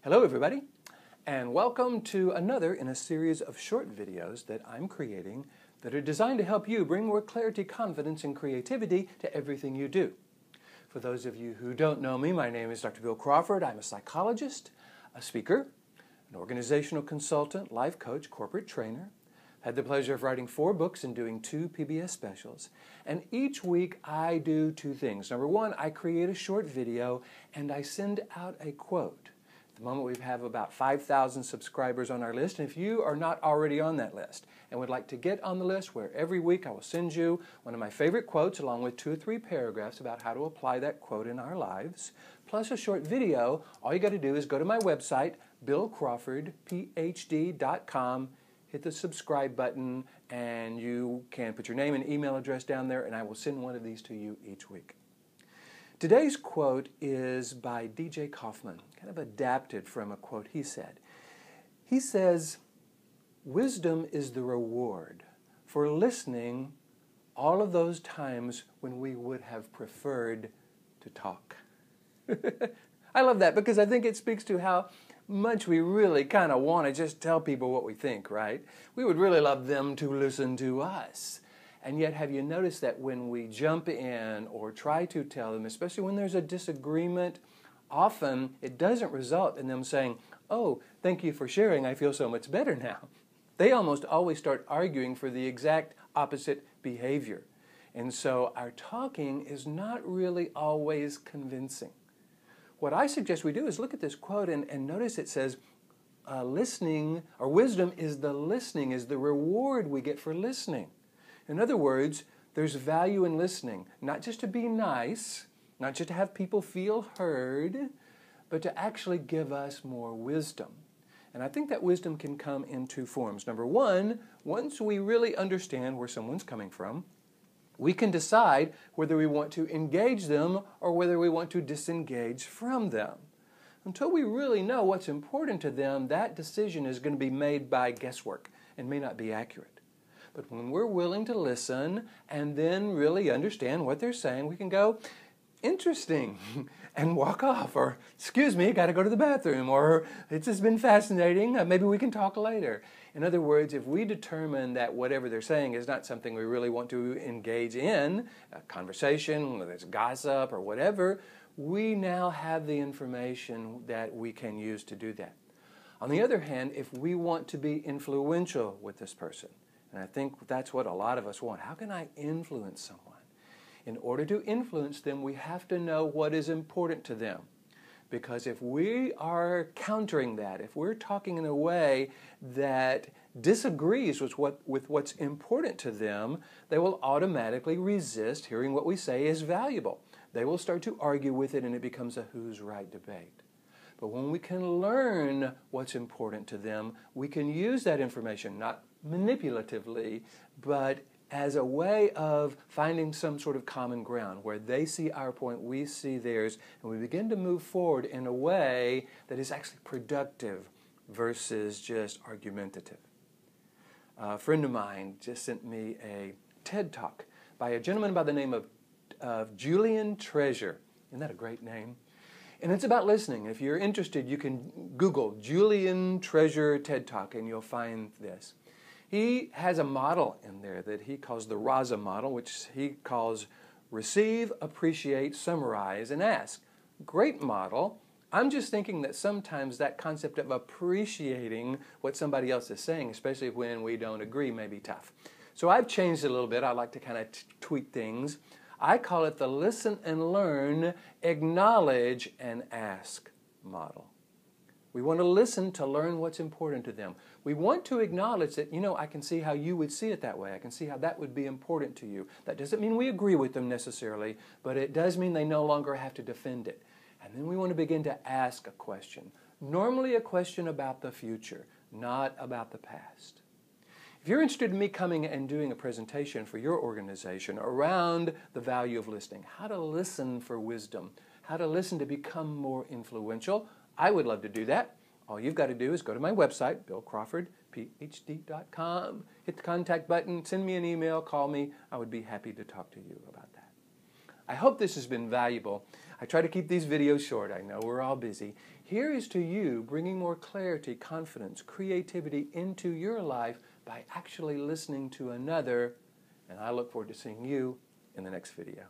Hello everybody, and welcome to another in a series of short videos that I'm creating that are designed to help you bring more clarity, confidence, and creativity to everything you do. For those of you who don't know me, my name is Dr. Bill Crawford. I'm a psychologist, a speaker, an organizational consultant, life coach, corporate trainer. I've had the pleasure of writing 4 books and doing 2 PBS specials. And each week I do 2 things. Number 1, I create a short video and I send out a quote. At the moment we have about 5,000 subscribers on our list, and if you are not already on that list and would like to get on the list, where every week I will send you one of my favorite quotes along with 2 or 3 paragraphs about how to apply that quote in our lives, plus a short video, all you got to do is go to my website, billcrawfordphd.com, hit the subscribe button, and you can put your name and email address down there, and I will send one of these to you each week. Today's quote is by D.J. Kaufman, kind of adapted from a quote he said. He says, "Wisdom is the reward for listening all of those times when we would have preferred to talk." I love that because I think it speaks to how much we really kind of want to just tell people what we think, right? We would really love them to listen to us. And yet, have you noticed that when we jump in or try to tell them, especially when there's a disagreement, often it doesn't result in them saying, "Oh, thank you for sharing, I feel so much better now." They almost always start arguing for the exact opposite behavior. And so our talking is not really always convincing. What I suggest we do is look at this quote and notice it says, listening, or wisdom is the listening, is the reward we get for listening. In other words, there's value in listening, not just to be nice, not just to have people feel heard, but to actually give us more wisdom. And I think that wisdom can come in 2 forms. Number 1, once we really understand where someone's coming from, we can decide whether we want to engage them or whether we want to disengage from them. Until we really know what's important to them, that decision is going to be made by guesswork and may not be accurate. But when we're willing to listen and then really understand what they're saying, we can go, "Interesting," and walk off, or "Excuse me, got to go to the bathroom," or "It's just been fascinating, maybe we can talk later." In other words, if we determine that whatever they're saying is not something we really want to engage in, a conversation, whether it's gossip or whatever, we now have the information that we can use to do that. On the other hand, if we want to be influential with this person, and I think that's what a lot of us want. How can I influence someone? In order to influence them, we have to know what is important to them. Because if we are countering that, if we're talking in a way that disagrees with what's important to them, they will automatically resist hearing what we say is valuable. They will start to argue with it, and it becomes a who's right debate. But when we can learn what's important to them, we can use that information, not manipulatively, but as a way of finding some sort of common ground where they see our point, we see theirs, and we begin to move forward in a way that is actually productive versus just argumentative. A friend of mine just sent me a TED Talk by a gentleman by the name of Julian Treasure. Isn't that a great name? And it's about listening. If you're interested, you can Google Julian Treasure TED Talk and you'll find this. He has a model in there that he calls the RASA model, which he calls receive, appreciate, summarize, and ask. Great model. I'm just thinking that sometimes that concept of appreciating what somebody else is saying, especially when we don't agree, may be tough. So I've changed it a little bit. I like to kind of tweak things. I call it the listen and learn, acknowledge, and ask model. We want to listen to learn what's important to them. We want to acknowledge that, I can see how you would see it that way. I can see how that would be important to you. That doesn't mean we agree with them necessarily, but it does mean they no longer have to defend it. And then we want to begin to ask a question. Normally a question about the future, not about the past. If you're interested in me coming and doing a presentation for your organization around the value of listening, how to listen for wisdom, how to listen to become more influential, I would love to do that. All you've got to do is go to my website, billcrawfordphd.com, hit the contact button, send me an email, call me. I would be happy to talk to you about that. I hope this has been valuable. I try to keep these videos short. I know we're all busy. Here is to you bringing more clarity, confidence, creativity into your life by actually listening to another. And I look forward to seeing you in the next video.